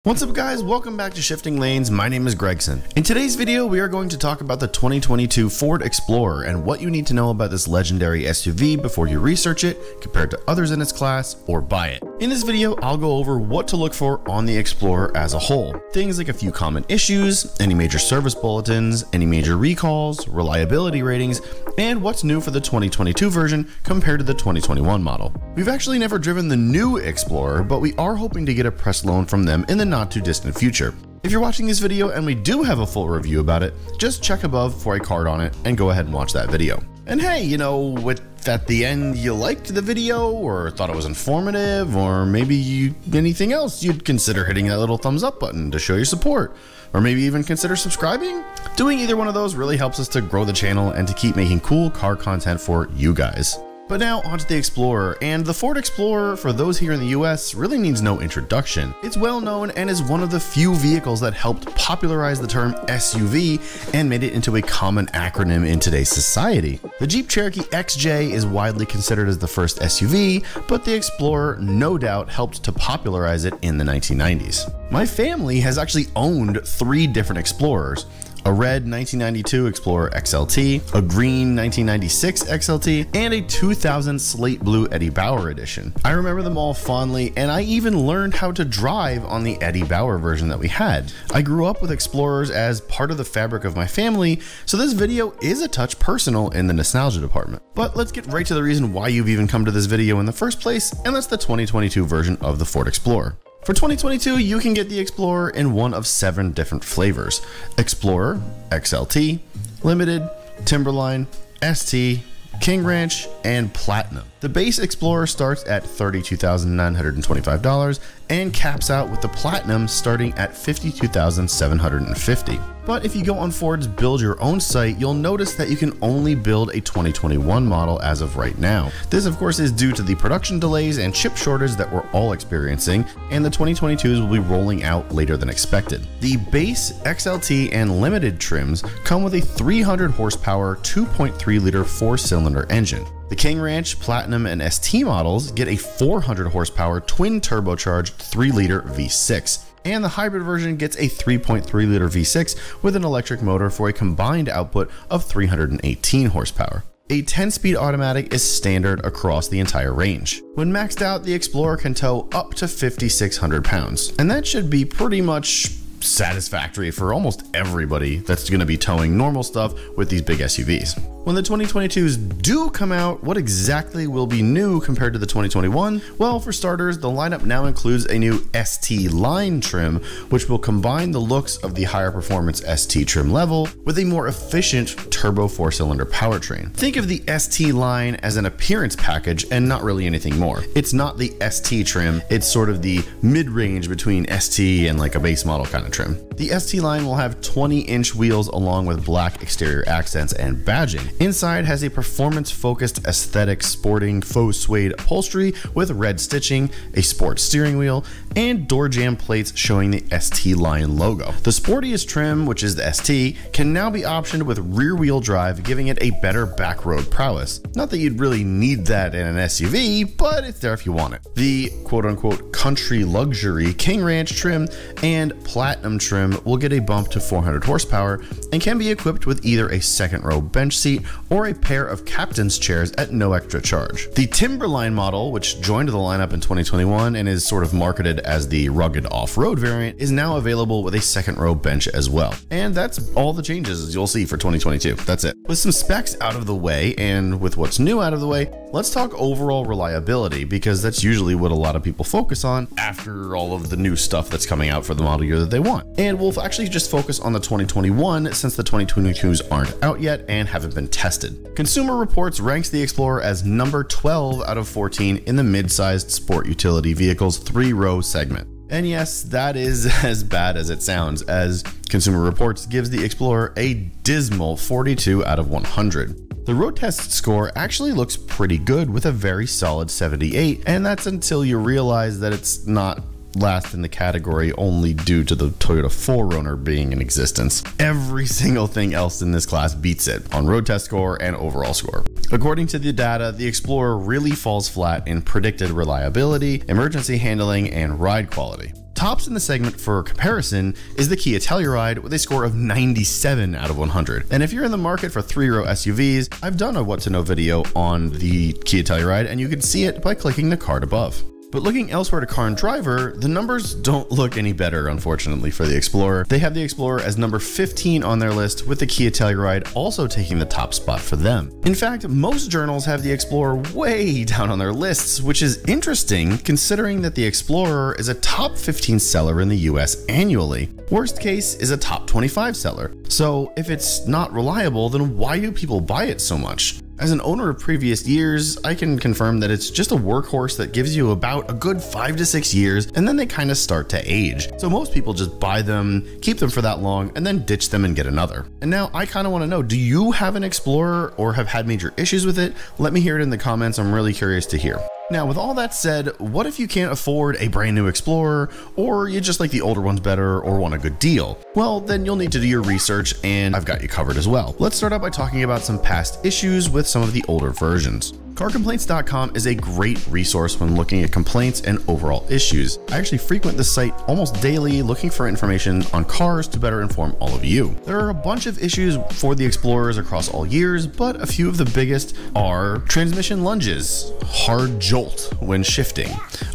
What's up guys, welcome back to Shifting Lanes. My name is Gregson. In today's video, we are going to talk about the 2022 Ford Explorer and what you need to know about this legendary SUV before you research it, compared to others in its class, or buy it. In this video, I'll go over what to look for on the Explorer as a whole. Things like a few common issues, any major service bulletins, any major recalls, reliability ratings, and what's new for the 2022 version compared to the 2021 model. We've actually never driven the new Explorer, but we are hoping to get a press loan from them in the not too distant future. If you're watching this video and we do have a full review about it, just check above for a card on it and go ahead and watch that video. And hey, you know, if at the end you liked the video or thought it was informative, or maybe anything else, you'd consider hitting that little thumbs up button to show your support, or maybe even consider subscribing. Doing either one of those really helps us to grow the channel and to keep making cool car content for you guys. But now onto the Explorer, and the Ford Explorer, for those here in the US, really needs no introduction. It's well known and is one of the few vehicles that helped popularize the term SUV and made it into a common acronym in today's society. The Jeep Cherokee XJ is widely considered as the first SUV, but the Explorer no doubt helped to popularize it in the 1990s. My family has actually owned 3 different Explorers. A red 1992 Explorer XLT, a green 1996 XLT, and a 2000 slate blue Eddie Bauer edition. I remember them all fondly, and I even learned how to drive on the Eddie Bauer version that we had. I grew up with Explorers as part of the fabric of my family, so this video is a touch personal in the nostalgia department. But let's get right to the reason why you've even come to this video in the first place, and that's the 2022 version of the Ford Explorer. For 2022, you can get the Explorer in one of 7 different flavors: Explorer, XLT, Limited, Timberline, ST, King Ranch, and Platinum. The base Explorer starts at $32,925 and caps out with the Platinum starting at $52,750. But if you go on Ford's Build Your Own site, you'll notice that you can only build a 2021 model as of right now. This of course is due to the production delays and chip shortage that we're all experiencing, and the 2022s will be rolling out later than expected. The base, XLT, and Limited trims come with a 300 horsepower 2.3 liter 4-cylinder engine. The King Ranch, Platinum, and ST models get a 400 horsepower twin turbocharged 3-liter V6. And the hybrid version gets a 3.3 liter V6 with an electric motor for a combined output of 318 horsepower. A 10-speed automatic is standard across the entire range. When maxed out, the Explorer can tow up to 5,600 pounds, and that should be pretty much satisfactory for almost everybody that's going to be towing normal stuff with these big SUVs. When the 2022s do come out, what exactly will be new compared to the 2021? Well, for starters, the lineup now includes a new ST line trim, which will combine the looks of the higher performance ST trim level with a more efficient turbo 4-cylinder powertrain. Think of the ST line as an appearance package and not really anything more. It's not the ST trim, it's sort of the mid-range between ST and like a base model kind of trim. The ST line will have 20-inch wheels along with black exterior accents and badging. Inside has a performance-focused aesthetic sporting faux suede upholstery with red stitching, a sport steering wheel, and door jamb plates showing the ST line logo. The sportiest trim, which is the ST, can now be optioned with rear-wheel drive, giving it a better back-road prowess. Not that you'd really need that in an SUV, but it's there if you want it. The quote-unquote country luxury King Ranch trim and Platinum trim will get a bump to 400 horsepower and can be equipped with either a second-row bench seat or a pair of captain's chairs at no extra charge. The Timberline model, which joined the lineup in 2021 and is sort of marketed as the rugged off-road variant, is now available with a second-row bench as well. And that's all the changes you'll see for 2022. That's it. With some specs out of the way and with what's new out of the way, let's talk overall reliability, because that's usually what a lot of people focus on after all of the new stuff that's coming out for the model year that they want. And we'll actually just focus on the 2021 since the 2022s aren't out yet and haven't been tested. Consumer Reports ranks the Explorer as number 12 out of 14 in the mid-sized sport utility vehicles 3-row segment. And yes, that is as bad as it sounds, as Consumer Reports gives the Explorer a dismal 42 out of 100. The road test score actually looks pretty good with a very solid 78, and that's until you realize that it's not last in the category only due to the Toyota 4Runner being in existence. Every single thing else in this class beats it on road test score and overall score. According to the data, the Explorer really falls flat in predicted reliability, emergency handling, and ride quality. Tops in the segment for comparison is the Kia Telluride with a score of 97 out of 100. And if you're in the market for 3-row SUVs, I've done a what to know video on the Kia Telluride, and you can see it by clicking the card above. But looking elsewhere to Car and Driver, the numbers don't look any better, unfortunately, for the Explorer. They have the Explorer as number 15 on their list, with the Kia Telluride also taking the top spot for them. In fact, most journals have the Explorer way down on their lists, which is interesting considering that the Explorer is a top 15 seller in the US annually. Worst case is a top 25 seller. So if it's not reliable, then why do people buy it so much? As an owner of previous years, I can confirm that it's just a workhorse that gives you about a good 5 to 6 years, and then they kind of start to age. So most people just buy them, keep them for that long, and then ditch them and get another. And now I kind of want to know, do you have an Explorer or have had major issues with it? Let me hear it in the comments. I'm really curious to hear. Now, with all that said, what if you can't afford a brand new Explorer, or you just like the older ones better or want a good deal? Well, then you'll need to do your research, and I've got you covered as well. Let's start out by talking about some past issues with some of the older versions. CarComplaints.com is a great resource when looking at complaints and overall issues. I actually frequent this site almost daily looking for information on cars to better inform all of you. There are a bunch of issues for the Explorers across all years, but a few of the biggest are transmission lunges, hard jolt when shifting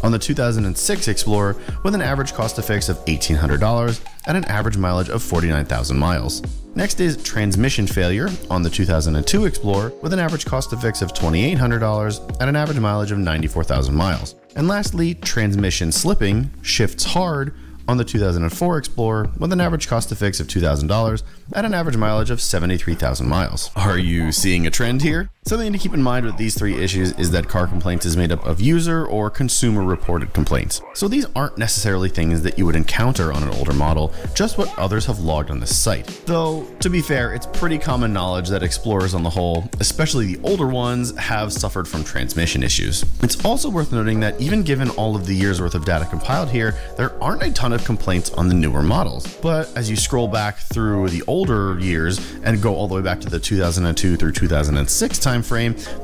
on the 2006 Explorer with an average cost to fix of $1,800 at an average mileage of 49,000 miles. Next is transmission failure on the 2002 Explorer with an average cost to fix of $2,800 at an average mileage of 94,000 miles. And lastly, transmission slipping, shifts hard on the 2004 Explorer with an average cost to fix of $2,000 at an average mileage of 73,000 miles. Are you seeing a trend here? Something to keep in mind with these three issues is that Car Complaints is made up of user or consumer reported complaints. So these aren't necessarily things that you would encounter on an older model, just what others have logged on this site. Though, to be fair, it's pretty common knowledge that Explorers on the whole, especially the older ones, have suffered from transmission issues. It's also worth noting that even given all of the years worth of data compiled here, there aren't a ton of complaints on the newer models. But as you scroll back through the older years and go all the way back to the 2002 through 2006 timeframe,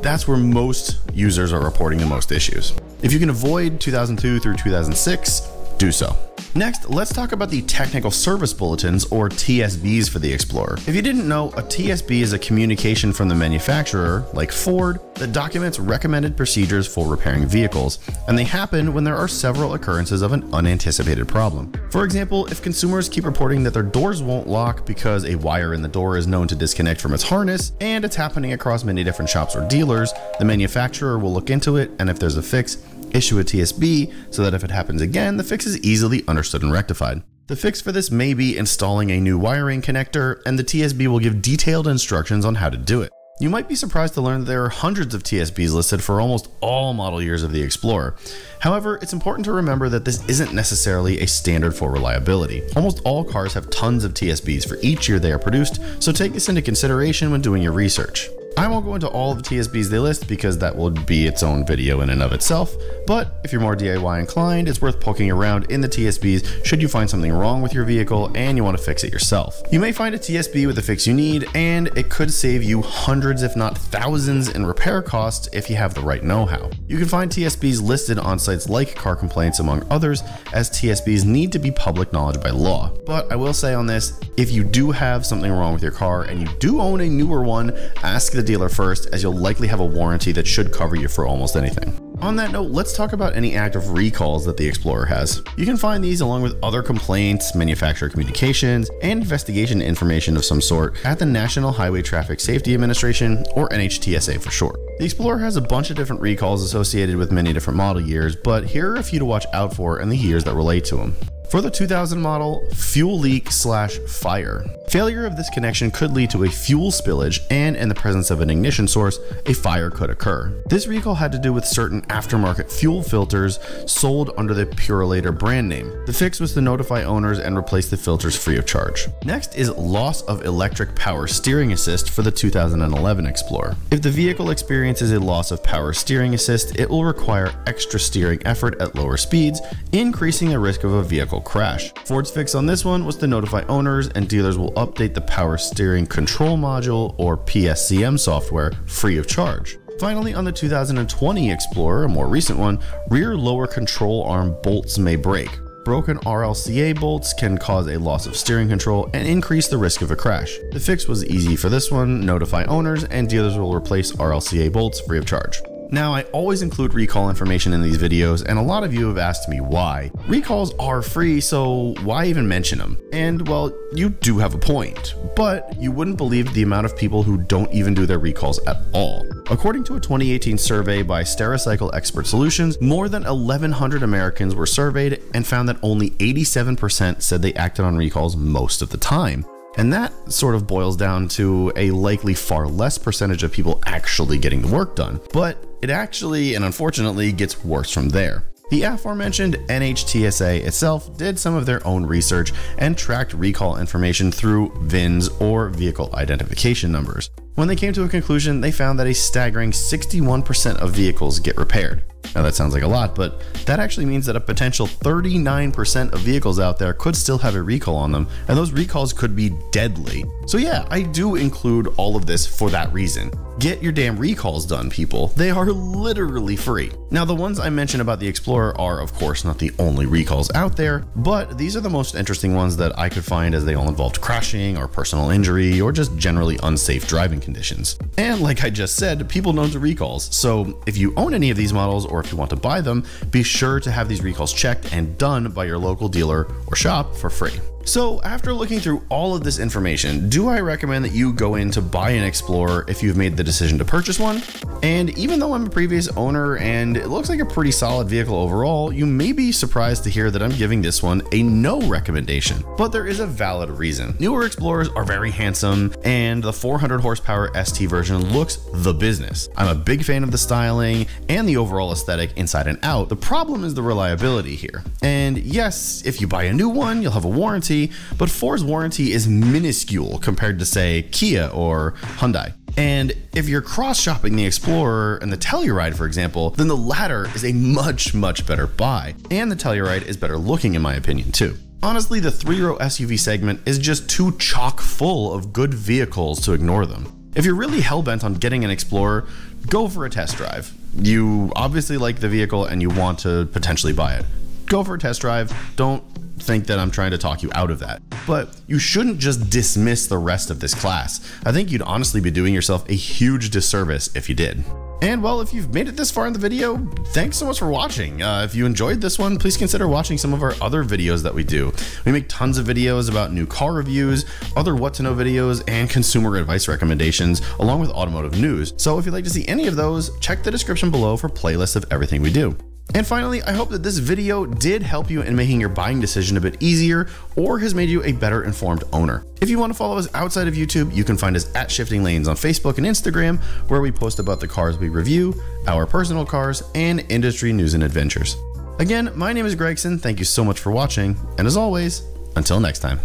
that's where most users are reporting the most issues. If you can avoid 2002 through 2006, do so. Next, let's talk about the Technical Service Bulletins, or TSBs, for the Explorer. If you didn't know, a TSB is a communication from the manufacturer, like Ford, that documents recommended procedures for repairing vehicles, and they happen when there are several occurrences of an unanticipated problem. For example, if consumers keep reporting that their doors won't lock because a wire in the door is known to disconnect from its harness, and it's happening across many different shops or dealers, the manufacturer will look into it, and if there's a fix, issue a TSB so that if it happens again, the fix is easily understood and rectified. The fix for this may be installing a new wiring connector, and the TSB will give detailed instructions on how to do it. You might be surprised to learn that there are hundreds of TSBs listed for almost all model years of the Explorer. However, it's important to remember that this isn't necessarily a standard for reliability. Almost all cars have tons of TSBs for each year they are produced, so take this into consideration when doing your research. I won't go into all of the TSBs they list because that will be its own video in and of itself, but if you're more DIY inclined, it's worth poking around in the TSBs should you find something wrong with your vehicle and you want to fix it yourself. You may find a TSB with the fix you need, and it could save you hundreds if not thousands in repair costs if you have the right know-how. You can find TSBs listed on sites like Car Complaints among others, as TSBs need to be public knowledge by law. But I will say on this, if you do have something wrong with your car and you do own a newer one, ask the dealer first, as you'll likely have a warranty that should cover you for almost anything. On that note, let's talk about any active recalls that the Explorer has. You can find these along with other complaints, manufacturer communications, and investigation information of some sort at the National Highway Traffic Safety Administration, or NHTSA for short. The Explorer has a bunch of different recalls associated with many different model years, but here are a few to watch out for and the years that relate to them. For the 2000 model, fuel leak/fire. Failure of this connection could lead to a fuel spillage, and in the presence of an ignition source, a fire could occur. This recall had to do with certain aftermarket fuel filters sold under the Purolator brand name. The fix was to notify owners and replace the filters free of charge. Next is loss of electric power steering assist for the 2011 Explorer. If the vehicle experiences a loss of power steering assist, it will require extra steering effort at lower speeds, increasing the risk of a vehicle crash. Ford's fix on this one was to notify owners, and dealers will update the power steering control module, or PSCM software, free of charge. Finally, on the 2020 Explorer, a more recent one, rear lower control arm bolts may break. Broken RLCA bolts can cause a loss of steering control and increase the risk of a crash. The fix was easy for this one: notify owners and dealers will replace RLCA bolts free of charge. Now, I always include recall information in these videos, and a lot of you have asked me why. Recalls are free, so why even mention them? And well, you do have a point, but you wouldn't believe the amount of people who don't even do their recalls at all. According to a 2018 survey by Stericycle Expert Solutions, more than 1,100 Americans were surveyed and found that only 87% said they acted on recalls most of the time. And that sort of boils down to a likely far less percentage of people actually getting the work done. But it actually, and unfortunately, gets worse from there. The aforementioned NHTSA itself did some of their own research and tracked recall information through VINs or vehicle identification numbers. When they came to a conclusion, they found that a staggering 61% of vehicles get repaired. Now that sounds like a lot, but that actually means that a potential 39% of vehicles out there could still have a recall on them, and those recalls could be deadly. So yeah, I do include all of this for that reason. Get your damn recalls done, people. They are literally free. Now, the ones I mentioned about the Explorer are, of course, not the only recalls out there, but these are the most interesting ones that I could find, as they all involved crashing or personal injury or just generally unsafe driving conditions. And like I just said, people know the recalls. So if you own any of these models, or if you want to buy them, be sure to have these recalls checked and done by your local dealer or shop for free. So after looking through all of this information, do I recommend that you go in to buy an Explorer if you've made the decision to purchase one? And even though I'm a previous owner and it looks like a pretty solid vehicle overall, you may be surprised to hear that I'm giving this one a no recommendation. But there is a valid reason. Newer Explorers are very handsome, and the 400 horsepower ST version looks the business. I'm a big fan of the styling and the overall aesthetic inside and out. The problem is the reliability here. And yes, if you buy a new one, you'll have a warranty, but Ford's warranty is minuscule compared to, say, Kia or Hyundai. And if you're cross-shopping the Explorer and the Telluride, for example, then the latter is a much better buy. And the Telluride is better looking, in my opinion, too. Honestly, the 3-row SUV segment is just too chock full of good vehicles to ignore them. If you're really hell-bent on getting an Explorer, go for a test drive. You obviously like the vehicle and you want to potentially buy it. Go for a test drive. Don't think that I'm trying to talk you out of that. But you shouldn't just dismiss the rest of this class. I think you'd honestly be doing yourself a huge disservice if you did. And well, if you've made it this far in the video, thanks so much for watching. If you enjoyed this one, please consider watching some of our other videos that we do. We make tons of videos about new car reviews, other what to know videos, and consumer advice recommendations, along with automotive news. So if you'd like to see any of those, check the description below for playlists of everything we do. And finally, I hope that this video did help you in making your buying decision a bit easier, or has made you a better informed owner. If you want to follow us outside of YouTube, you can find us at Shifting Lanes on Facebook and Instagram, where we post about the cars we review, our personal cars, and industry news and adventures. Again, my name is Gregson. Thank you so much for watching, and as always, until next time.